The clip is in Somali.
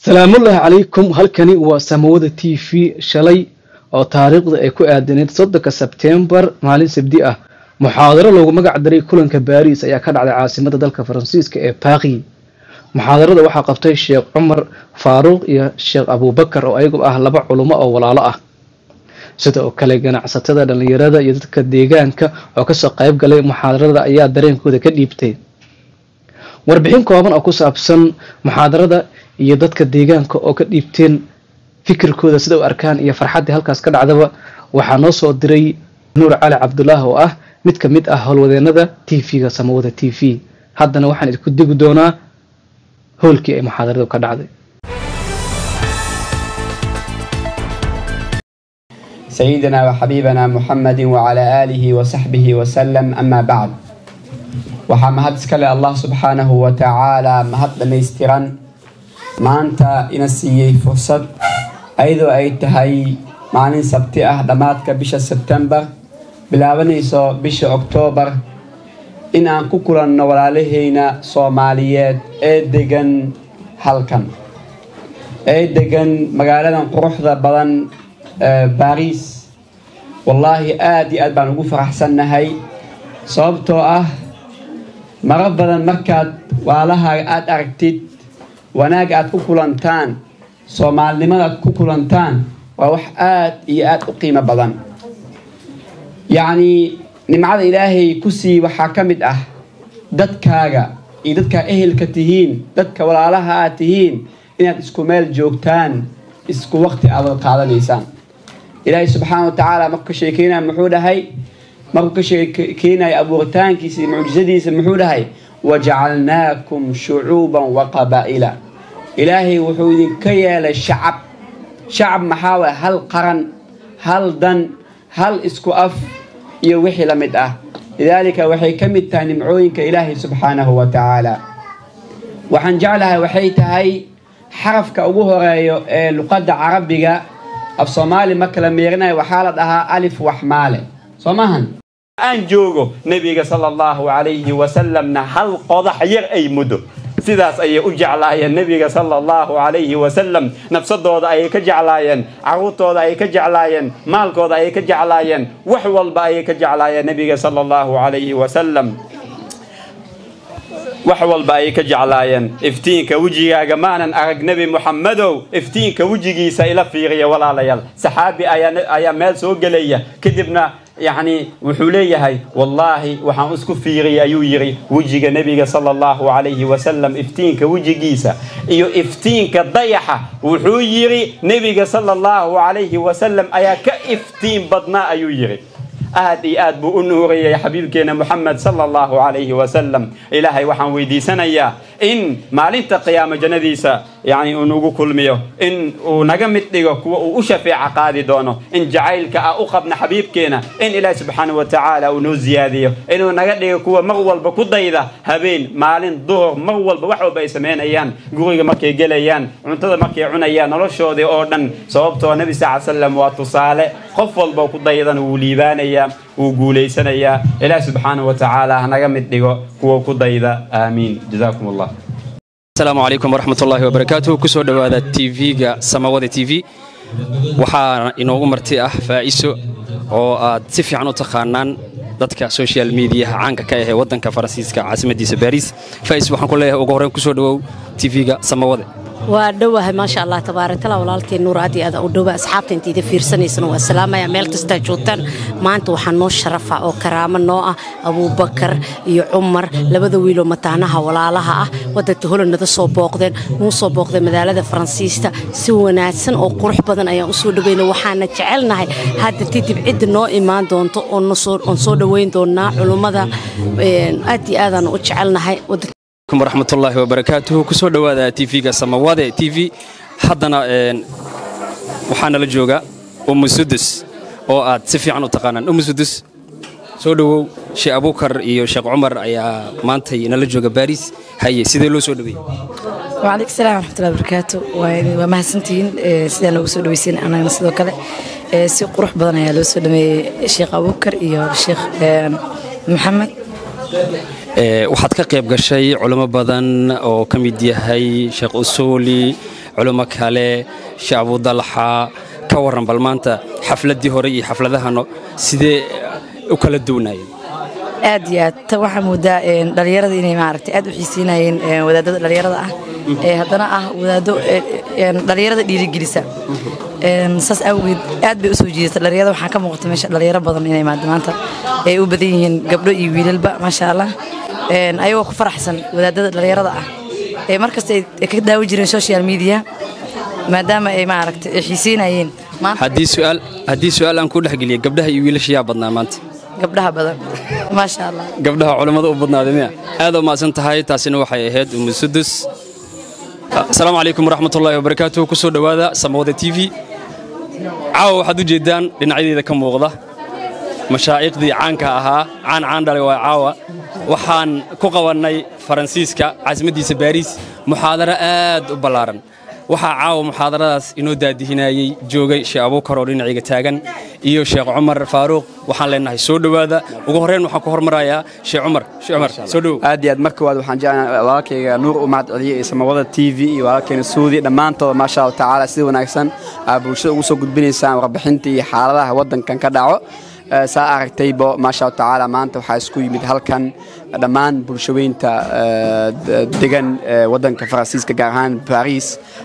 سلام الله عليكم halkani waa Samawada TV shalay oo taariikhda ay ku aadaneed 3 September maalin sabti ah muxaadaro loogu magac daray kulanka Paris ayaa ka dhacday caasimadda dalka Faransiiska ee Paris muxaadarada waxaa qabtay Sheekh Umar Faaruq iyo Sheekh Abu Bakar oo ayagu ah laba culimo oo walaalo ah sidoo kale ganacsatada dhalinyarada iyo dadka deegaanka oo ka soo qayb galay muxaadarada ayaa dareenkooda ka dhiibtay warbixin kooban oo ku saabsan muxaadarada iyo dadka deegaanka oo ka dhiibteen fikirkooda sida u arkaan iyo farxadda halkaas ka dhacdaba waxa noo soo diray Nuur Cali Cabdullah oo ah mid ka mid ah howlwadeenada TV-ga Samawada TV haddana waxaan idinku digi doonaa howlkii ay muxaadaradu ka dhacday سيدنا وحبيبنا محمد وعلى آله وصحبه وسلم أما بعد وحمد سكال الله سبحانه وتعالى مهد لميستران ما أنت إنسي فرصة أيضا أيتهاي معنى سبتي أهدماتك بش سبتمبر بلاونيسو بش أكتوبر إن أنكو كلان نوراليهينا صوماليات إيديغن هالكن إيديغن مقالنا قروح ذا بلان باريس والله آدي أدبان وقفر أحسن هاي صوبتو مربدا مركات والها آد أركتid wanaag aad ku kulantaan Soomaalinimada aad ku kulantaan waa wax aad iyo aad u qiimo badan yaani nimcada Ilaahay ku sii waxa kamid ah dadkaaga iyo dadka ehelka tihiin dadka walaalaha aad tihiin inaad isku meel joogtaan isku waqti aad qaadanaysaan Ilaahay subhanahu wa ta'ala marka sheekayna muxuu dhahay marka sheekayna abuurtaankiisa muujizadiisa muxuu dhahay وجعلناكم شعوبا وقبائل إلهي وحودي كيال شعب محاوى هل قرن هل دن هل اسكواف يوحي لمدأه لذلك وحي كم التاني معوين كإلهي سبحانه وتعالى وحن جعلها وحيتها حرف كأبوه لقد عربية في صومالي مكلا ميرنا وحالتها ألف وحمالة صمهن أنجوجو نبي صلى الله عليه وسلم هل قضح ير أي مدو سيداس أي أجعلايا النبي صلى الله عليه وسلم نفسه أي كجعلايا عروته أي كجعلايا مالكه أي كجعلايا وحول بأي كجعلايا النبي صلى الله عليه وسلم وحول بأي كجعلايا افتينك وجهي يا جماعة أرق نبي محمد افتينك وجهي سيلا فيغيا ولا ليال سحابي أيا مال سوق ليا كذبنا يعني وحوليه هاي والله وحن اسكو فيغي ايو يري وجهك نبي صلى الله عليه وسلم افتينك وجهيسا ايو افتينك ضيحه وحو يري نبي صلى الله عليه وسلم ايا كافتين بدنا ايو يري آدي آد بو نوري يا حبيبكينا محمد صلى الله عليه وسلم إلهي وحن ويدي سنيا إن مالين قيام جنديسا يعني أنوغو كل ميو إن ونقمت لغو وشفيع قادي دونه إن جعيلك أخبنا حبيبكينا إن إلهي سبحانه وتعالى ونوزياديه إنه نقل لغو مغول بكودايدا هبين مالين ظهر مغول بوحو بيسمين أيان قوغي مكي قليان ونتظر مكي عنيان نرشو دي أوردن صوبتو النبي صلى الله عليه وسلم وتصالي خفل بكودايدا وليبان أيان وقولي سنيا إله سبحانه وتعالى نقمت لغو كودايدا آمين جزاكم الله السلام عليكم ورحمة الله وبركاته كسو دوادا TV-ga Samawada TV waxaa inoogu martay faa'iiso oo aad si fiican u taqaanaan dadka social media caanka ka ah wadanka Faransiiska caasimadiisa Paris faa'iis waxaan ku leeyahay ugu horreyn kusoo dhawow TV-ga Samawada ودوها ما شاء الله تبارك الله والالتي النور هذه هذا ودوها أصحابتي أنتي تفيرسني سنو والسلامة يا ميل تستجوتن ما أنتوا حنوش شرفة أو كرامة نوع أبو بكر يا عمر لبذو ويلو متعناها ولا لها ودته لنا ذا صوباقدن مو صوباقدن مدالة فرنسيستا سوى ناسن أو قرح بدن أي أصول بين وحنا تعلنا هذا تتبعد نوع إيمان دون أنصور وين دونا علوم هذا أدي أذن وتعلنا هاي ورحمة الله وبركاته كسو دوادا TV-ga Samawada TV حدنا وحنا لجوجا سدس oo aad si fiican u taqaanaan Sudus soo dhawow Sheekh Abu Bakar iyo Sheekh Umar ayaa maanta inala jooga Paris haye sidee loo soo dhaweeyay وعليكم السلام ورحمة الله وبركاته وما حسنتين سيدنا لو سو دويسين أنا sidoo kale si qurux badan ayaa loo soo dhameeyay Sheekh Abu Bakar iyo Sheekh Maxamed waxaad ka qayb gashay culimo badan oo kamid yahay Sheekh Usuli culimo kale sheekh Abu Dalxa ka waran bal maanta xafladii hore iyo xafladahano sidee u kala duwanayeen aad iyo aad waxaa moodaa dhalinyarada inay maaragtay aad u xiiseynayeen wadaadada dhalinyarada ah haddana ah wadaado dhalinyarada dhiirigelisa saas awgeed aad bay u soo jiidata dhalinyarada waxaa ka muuqata meesha dhalinyaro badan inay maanta ay u badan yihiin gabdho iyo wiilalba maasha Allah ayagoo ku faraxsan wadaadada dhalinyarada ah markasta ay ka daawo jireen social media maadaama ay maaragtay xiiseynayeen haddii su'aal aan ku dhaxgeliyo gabdhaha iyo wiilasha yaa badnaa maanta gabdhaha badan maasha Allah gabdhaha culimada u badnaadeen aad u maasan tahay taasina waxay ahayd Sudus السلام عليكم ورحمة الله وبركاته كسر دوادا سموذة TV عاو حدو جدًا لنعيد ذا كم وغضة مشايخ ذي عنك عن داري وعاو وحان كوكواني فرانسيسكا عزمدي سباريس محاضرة آد وبلارن وحا عاو محاضرات إنو دادي هناي جوغي شيخ أبو كرولين عيقة تاغن إيو شيخ عمر فاروق وحان لنا سو دوادا وغورين وحان كهر مرايا شيخ عمر سودو aad markooda waxaan jeclahay walaalkayga Nuur Umad Caliye Samawada TV iyo walaalkayna Suudi dhamaantood ma sha Allah taala si wanaagsan bulshada ugu soo gudbinaysan warbixintii xaaladaha wadankan ka dhaco saa aragtaybo ma sha Allah taala maanta waxa isku yimid halkan dhamaan bulshadeynta degan wadanka Faransiiska gaar ahaan Paris